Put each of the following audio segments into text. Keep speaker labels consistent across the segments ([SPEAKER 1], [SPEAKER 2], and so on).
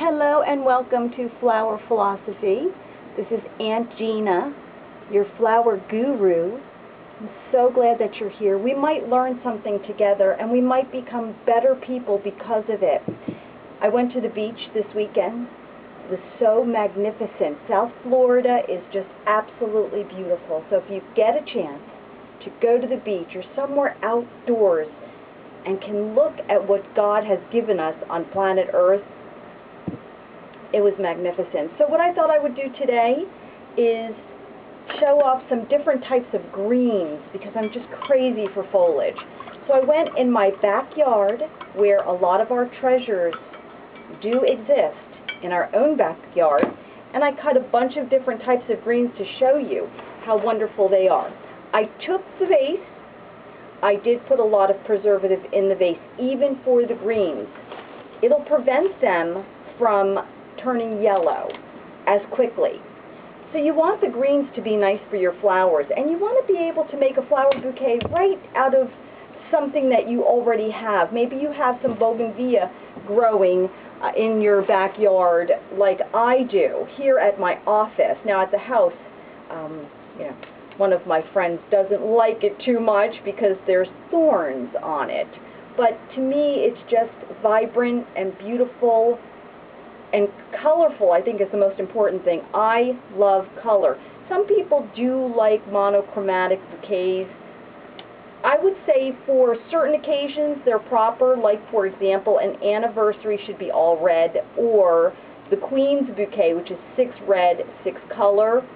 [SPEAKER 1] Hello and welcome to Flower Philosophy. This is Aunt Gina, your flower guru. I'm so glad that you're here. We might learn something together and we might become better people because of it. I went to the beach this weekend. It was so magnificent. South Florida is just absolutely beautiful. So if you get a chance to go to the beach or somewhere outdoors and can look at what God has given us on planet Earth, it was magnificent. So what I thought I would do today is show off some different types of greens because I'm just crazy for foliage. So I went in my backyard where a lot of our treasures do exist in our own backyard, and I cut a bunch of different types of greens to show you how wonderful they are. I took the vase. I did put a lot of preservative in the vase, even for the greens. It'll prevent them from turning yellow as quickly. So you want the greens to be nice for your flowers, and you want to be able to make a flower bouquet right out of something that you already have. Maybe you have some bougainvillea growing in your backyard like I do here at my office. Now at the house, one of my friends doesn't like it too much because there's thorns on it. But to me, it's just vibrant and beautiful and colorful. I think is the most important thing. I love color. Some people do like monochromatic bouquets. I would say for certain occasions they're proper, like for example an anniversary should be all red, or the Queen's bouquet, which is 6 red, 6 color,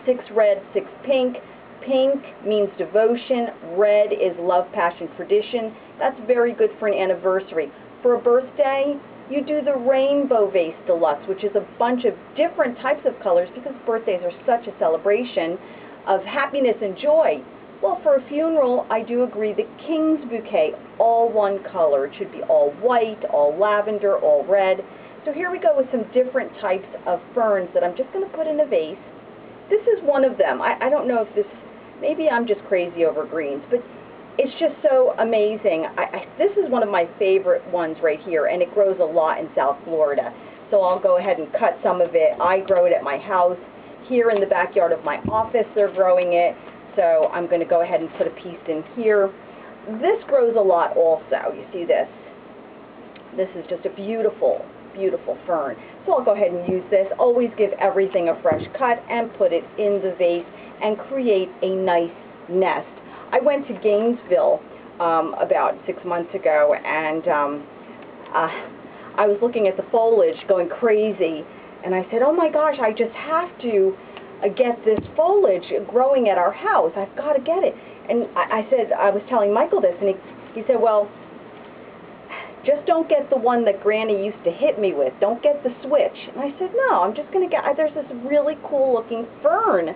[SPEAKER 1] 6 red, 6 pink. Pink means devotion, red is love, passion, tradition. That's very good for an anniversary. For a birthday, you do the Rainbow Vase Deluxe, which is a bunch of different types of colors because birthdays are such a celebration of happiness and joy. Well, for a funeral, I do agree the King's Bouquet, all one color. It should be all white, all lavender, all red. So here we go with some different types of ferns that I'm just going to put in a vase. This is one of them. I don't know if this, maybe I'm just crazy over greens, but it's just so amazing. This is one of my favorite ones right here, and it grows a lot in South Florida. So I'll go ahead and cut some of it. I grow it at my house. Here in the backyard of my office, they're growing it. So I'm going to go ahead and put a piece in here. This grows a lot also. You see this? This is just a beautiful, beautiful fern. So I'll go ahead and use this. Always give everything a fresh cut and put it in the vase and create a nice nest. I went to Gainesville about 6 months ago, and I was looking at the foliage going crazy, and I said, oh my gosh, I just have to get this foliage growing at our house. I've got to get it. And I was telling Michael this, and he said, well, just don't get the one that Granny used to hit me with. Don't get the switch. And I said, no, I'm just going to get, there's this really cool looking fern.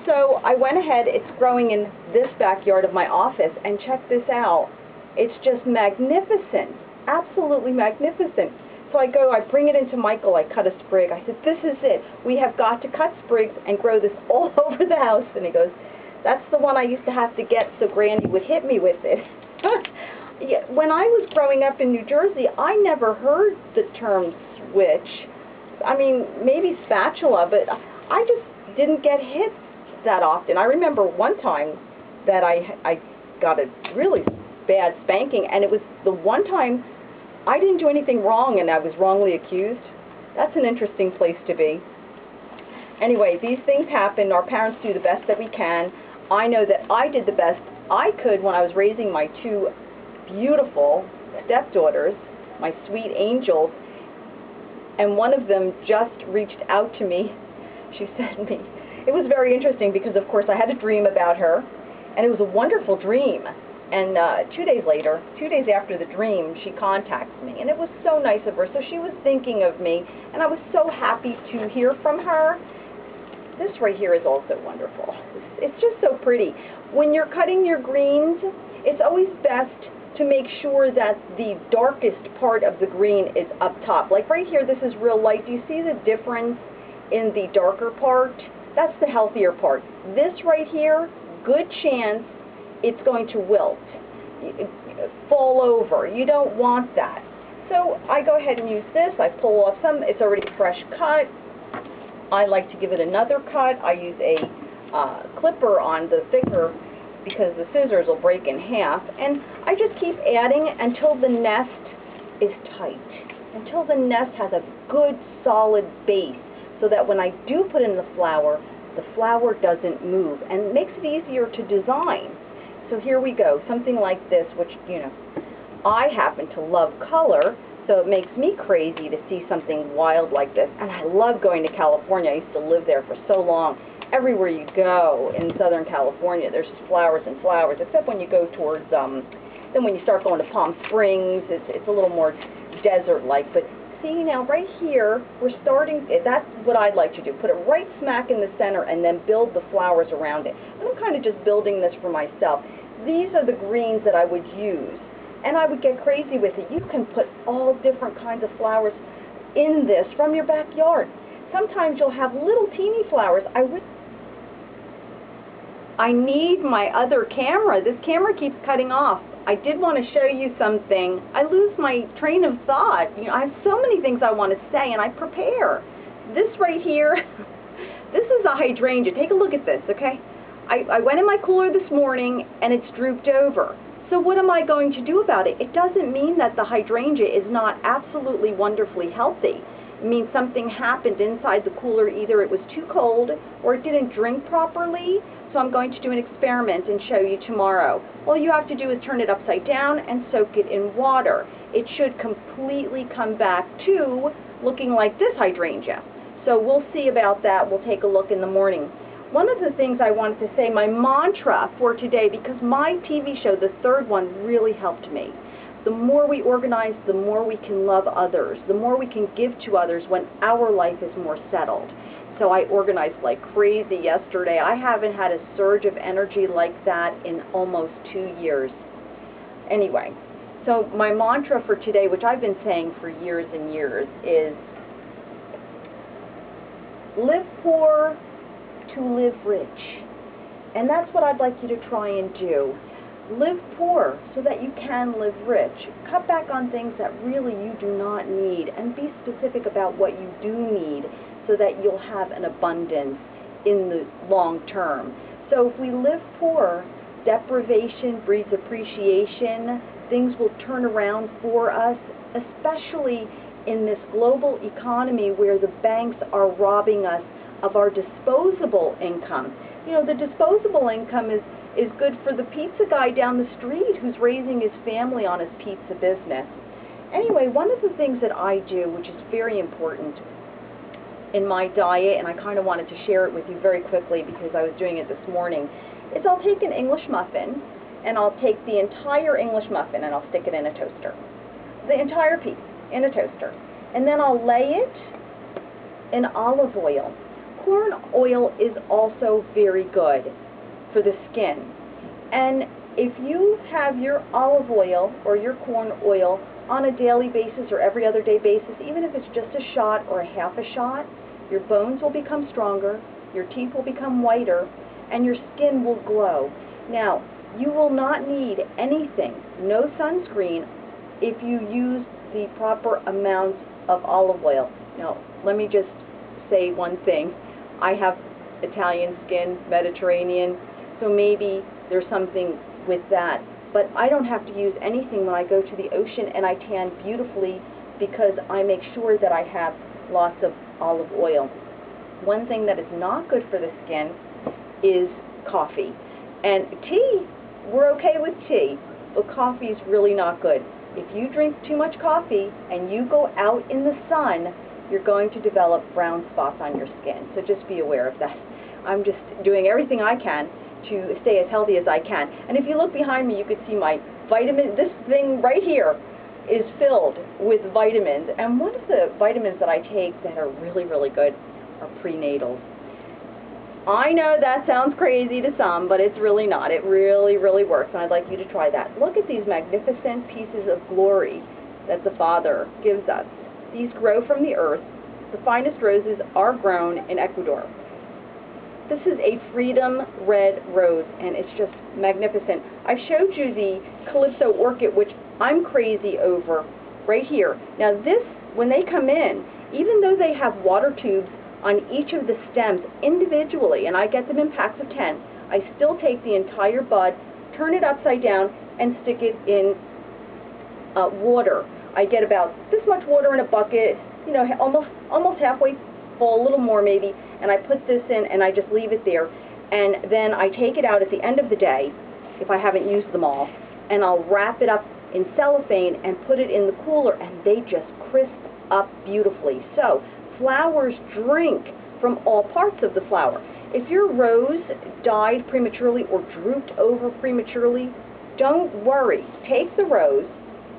[SPEAKER 1] So I went ahead, it's growing in this backyard of my office, and check this out. It's just magnificent, absolutely magnificent. So I bring it into Michael, I cut a sprig. I said, this is it. We have got to cut sprigs and grow this all over the house. And he goes, that's the one I used to have to get so Granny would hit me with it. When I was growing up in New Jersey, I never heard the term switch. I mean, maybe spatula, but I just didn't get hit that often. I remember one time that I got a really bad spanking, and it was the one time I didn't do anything wrong and I was wrongly accused. That's an interesting place to be. Anyway, these things happen. Our parents do the best that we can. I know that I did the best I could when I was raising my 2 beautiful stepdaughters, my sweet angels, and one of them just reached out to me. She sent me, it was very interesting because of course I had a dream about her, and it was a wonderful dream. And 2 days later, 2 days after the dream, she contacts me, and it was so nice of her. So she was thinking of me, and I was so happy to hear from her. This right here is also wonderful. It's just so pretty. When you're cutting your greens, it's always best to make sure that the darkest part of the green is up top. Like right here, this is real light. Do you see the difference in the darker part? That's the healthier part. This right here, good chance it's going to wilt, fall over. You don't want that. So I go ahead and use this. I pull off some. It's already fresh cut. I like to give it another cut. I use a clipper on the thicker because the scissors will break in half. And I just keep adding until the nest is tight, until the nest has a good solid base, so that when I do put in the flower doesn't move, and it makes it easier to design. So here we go, something like this, which, you know, I happen to love color, so it makes me crazy to see something wild like this. And I love going to California. I used to live there for so long. Everywhere you go in Southern California, there's just flowers and flowers, except when you go towards, then when you start going to Palm Springs, it's a little more desert-like. But see, now right here, we're starting, that's what I'd like to do, put it right smack in the center and then build the flowers around it. And I'm kind of just building this for myself. These are the greens that I would use, and I would get crazy with it. You can put all different kinds of flowers in this from your backyard. Sometimes you'll have little teeny flowers. I need my other camera. This camera keeps cutting off. I did want to show you something. I lose my train of thought. You know, I have so many things I want to say, and I prepare. This right here, this is a hydrangea. Take a look at this, okay? I went in my cooler this morning, and it's drooped over. So what am I going to do about it? It doesn't mean that the hydrangea is not absolutely wonderfully healthy. It means something happened inside the cooler. Either it was too cold or it didn't drink properly. So I'm going to do an experiment and show you tomorrow. All you have to do is turn it upside down and soak it in water. It should completely come back to looking like this hydrangea. So we'll see about that. We'll take a look in the morning. One of the things I wanted to say, my mantra for today, because my TV show, the third one, really helped me. The more we organize, the more we can love others, the more we can give to others when our life is more settled. So I organized like crazy yesterday. I haven't had a surge of energy like that in almost 2 years. Anyway, so my mantra for today, which I've been saying for years and years, is live poor to live rich. And that's what I'd like you to try and do. Live poor so that you can live rich. Cut back on things that really you do not need, and be specific about what you do need so that you'll have an abundance in the long term. So if we live poor, deprivation breeds appreciation. Things will turn around for us, especially in this global economy where the banks are robbing us of our disposable income. You know, the disposable income is good for the pizza guy down the street who's raising his family on his pizza business. Anyway, one of the things that I do, which is very important in my diet, and I kind of wanted to share it with you very quickly because I was doing it this morning, is I'll take an English muffin, and I'll take the entire English muffin and I'll stick it in a toaster. The entire piece in a toaster. And then I'll lay it in olive oil. Corn oil is also very good for the skin. And if you have your olive oil or your corn oil on a daily basis or every other day basis, even if it's just a shot or a half a shot, your bones will become stronger, your teeth will become whiter, and your skin will glow. Now, you will not need anything, no sunscreen, if you use the proper amounts of olive oil. Now, let me just say one thing. I have Italian skin, Mediterranean, so maybe there's something with that. But I don't have to use anything when I go to the ocean, and I tan beautifully because I make sure that I have lots of olive oil. One thing that is not good for the skin is coffee. And tea, we're okay with tea, but coffee is really not good. If you drink too much coffee and you go out in the sun, you're going to develop brown spots on your skin. So just be aware of that. I'm just doing everything I can to stay as healthy as I can. And if you look behind me, you can see my vitamin. This thing right here is filled with vitamins. And one of the vitamins that I take that are really, really good are prenatals. I know that sounds crazy to some, but it's really not. It really, really works, and I'd like you to try that. Look at these magnificent pieces of glory that the Father gives us. These grow from the earth. The finest roses are grown in Ecuador. This is a freedom red rose, and it's just magnificent. I showed you the Calypso orchid, which I'm crazy over right here. Now this, when they come in, even though they have water tubes on each of the stems individually, and I get them in packs of 10, I still take the entire bud, turn it upside down, and stick it in water. I get about this much water in a bucket, you know, almost halfway full, a little more maybe, and I put this in and I just leave it there. And then I take it out at the end of the day, if I haven't used them all, and I'll wrap it up in cellophane and put it in the cooler, and they just crisp up beautifully. So flowers drink from all parts of the flower. If your rose died prematurely or drooped over prematurely, don't worry. Take the rose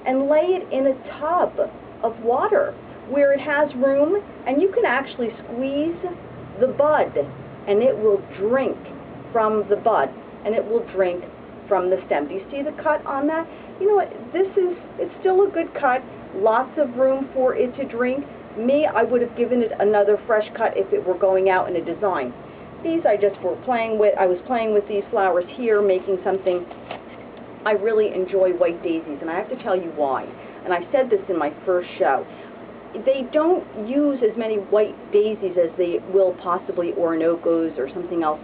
[SPEAKER 1] and lay it in a tub of water where it has room, and you can actually squeeze the bud, and it will drink from the bud, and it will drink from the stem. Do you see the cut on that? You know what, it's still a good cut, lots of room for it to drink. Me, I would have given it another fresh cut if it were going out in a design. These I just were playing with. I was playing with these flowers here, making something. I really enjoy white daisies, and I have to tell you why. And I said this in my first show. They don't use as many white daisies as they will possibly Orinoco's or something else.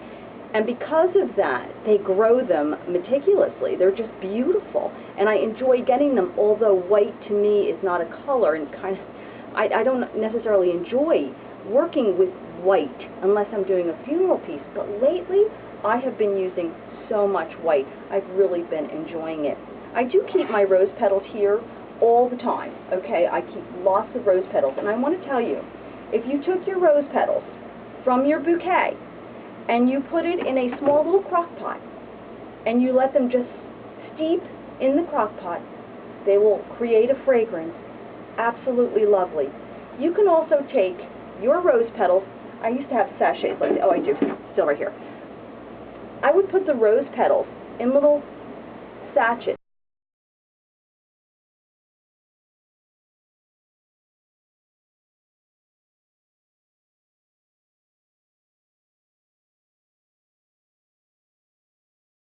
[SPEAKER 1] And because of that, they grow them meticulously. They're just beautiful. And I enjoy getting them, although white to me is not a color, and kind of, I don't necessarily enjoy working with white unless I'm doing a funeral piece. But lately, I have been using so much white. I've really been enjoying it. I do keep my rose petals here all the time, okay? I keep lots of rose petals. And I want to tell you, if you took your rose petals from your bouquet and you put it in a small little crock pot and you let them just steep in the crock pot, they will create a fragrance absolutely lovely. You can also take your rose petals. I used to have sachets like, oh I do, still right here. I would put the rose petals in little sachets.